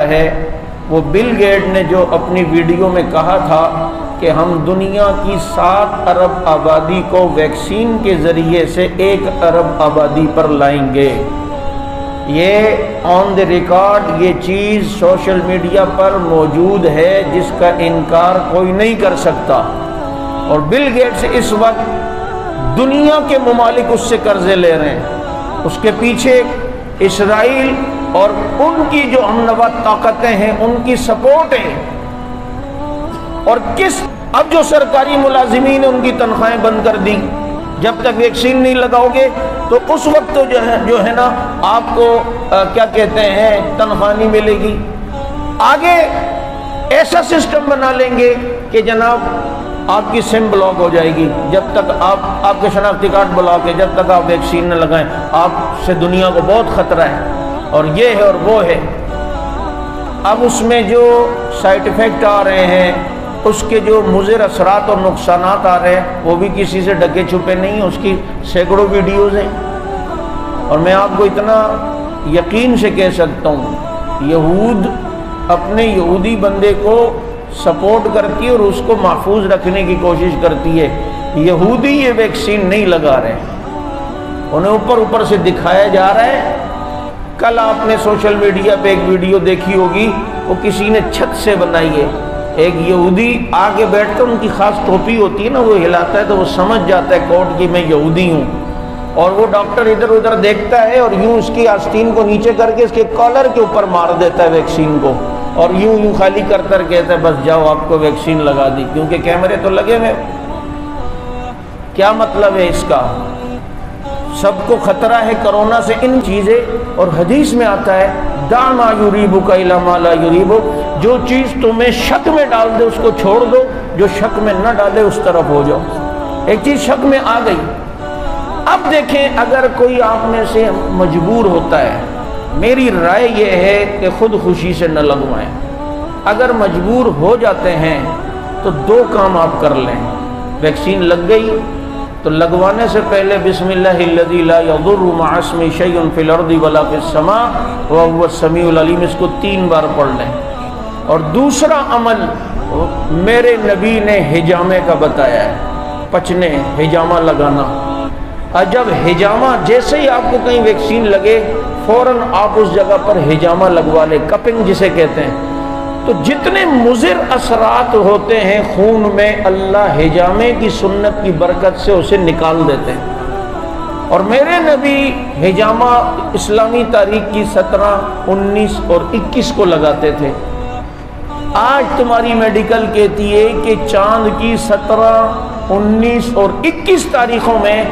ہے وہ Bill Gate نے جو اپنی ویڈیو میں کہا تھا کہ ہم دنیا کی 7 ارب آبادی کو ویکسین کے ذریعے سے 1 ارب آبادی پر لائیں گے، یہ آن دی ریکارڈ یہ چیز سوشل میڈیا پر موجود ہے جس کا انکار کوئی نہیں کر سکتا۔ اور بل گیٹس اس وقت دنیا کے ممالک اس سے قرضے لے رہے ہیں، اس کے پیچھے اسرائیل اور ان کی جو ہمنوا طاقتیں ہیں ان کی سپورٹ ہے۔ اور اب جو سرکاری ملازمین ان کی تنخواہیں بند کر دی، جب تک ویکسین نہیں لگاؤ گے تو اس وقت تو جو ہے نا آپ کو کیا کہتے ہیں تنخواہ نہیں ملے گی۔ آگے ایسا سسٹم بنا لیں گے کہ جناب آپ کی سم بلاک ہو جائے گی، جب تک آپ کے شناختی کارڈ بلاک ہے، جب تک آپ ویکسین نہ لگائیں آپ سے دنیا کو بہت خطرہ ہے، اور یہ ہے اور وہ ہے۔ اب اس میں جو سائیڈ ایفیکٹ آ رہے ہیں، اس کے جو مضر اثرات اور نقصانات آ رہے ہیں، وہ بھی کسی سے ڈکے چھپے نہیں ہیں، اس کی سینکڑوں ویڈیوز ہیں۔ اور میں آپ کو اتنا یقین سے کہہ سکتا ہوں، یہود اپنے یہودی بندے کو سپورٹ کرتی ہے اور اس کو محفوظ رکھنے کی کوشش کرتی ہے۔ یہودی یہ ویکسین نہیں لگا رہے، انہیں اوپر سے دکھایا جا رہا ہے۔ کل آپ نے سوشل میڈیا پہ ایک ویڈیو دیکھی ہوگی، وہ کسی نے چھت سے بنائی ہے، ایک یہودی آگے بیٹھتا، ان کی خاص ٹوپی ہوتی ہے نا، وہ ہلاتا ہے تو وہ سمجھ جاتا ہے کوڈ کہ میں یہودی ہوں، اور وہ ڈاکٹر ادھر ادھر دیکھتا ہے اور یوں اس کی آستین کو نیچے کر کے اس کے کالر کے اوپر مار دیتا ہے ویکسین کو، اور یوں خالی کر کہتا ہے بس جاؤ آپ کو ویکسین لگا دی، کیونکہ کیمرے تو لگے ہوئے۔ کیا مطلب ہے اس کا؟ سب کو خطرہ ہے کرونا سے ان چیزیں، اور حدیث میں آتا ہے دع ما یریبک الی ما لا یریبک، جو چیز تمہیں شک میں ڈال دے اس کو چھوڑ دو، جو شک میں نہ ڈالے اس طرف ہو جاؤ۔ ایک چیز شک میں آ گئی، اب دیکھیں اگر کوئی آپ میں سے مجبور ہوتا ہے، میری رائے یہ ہے کہ خود خوشی سے نہ لگوائیں۔ اگر مجبور ہو جاتے ہیں تو 2 کام آپ کر لیں، ویکسین لگ گئی تو لگوانے سے پہلے بسم اللہ الذی لا یضر مع اسمہ شیء فی الارض ولا فی السماء وهو السمیع العلیم، اس کو 3 بار پڑھ لیں۔ اور دوسرا عمل میرے نبی نے حجامے کا بتایا ہے، پچنے حجامہ لگانا۔ اور جب حجامہ جیسے ہی آپ کو کہیں ویکسین لگے فوراً آپ اس جگہ پر حجامہ لگوا لیں، کپنگ جسے کہتے ہیں۔ تو جتنے مضر اثرات ہوتے ہیں خون میں، اللہ حجامے کی سنت کی برکت سے اسے نکال دیتے ہیں۔ اور میرے نبی حجامہ اسلامی تاریخ کی 17، 19 اور 21 کو لگاتے تھے۔ آج تمہاری میڈیکل کہتی ہے کہ چاند کی 17، 19 اور 21 تاریخوں میں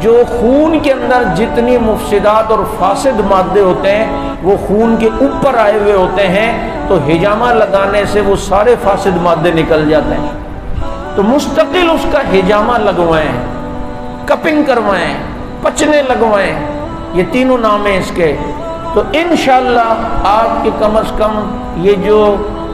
جو خون کے اندر جتنی مفسدات اور فاسد مادے ہوتے ہیں وہ خون کے اوپر آئے ہوئے ہوتے ہیں، تو حجامہ لگانے سے وہ سارے فاسد مادے نکل جاتے ہیں۔ تو مستقل اس کا حجامہ لگوائیں، کپنگ کروائیں، پچنے لگوائیں، یہ تینوں نام ہیں اس کے۔ تو انشاءاللہ آپ کے کم از کم یہ جو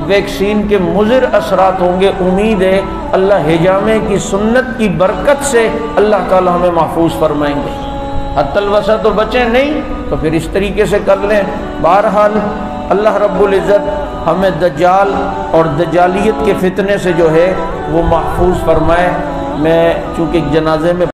ویکسین کے مضر اثرات ہوں گے، امید ہے اللہ حجامے کی سنت کی برکت سے اللہ تعالی ہمیں محفوظ فرمائیں گے۔ حتی الوسع تو بچیں نہیں تو پھر اس طریقے سے کر لیں۔ بہرحال اللہ رب العزت ہمیں دجال اور دجالیت کے فتنے سے جو ہے وہ محفوظ فرمائے۔ میں چونکہ جنازے میں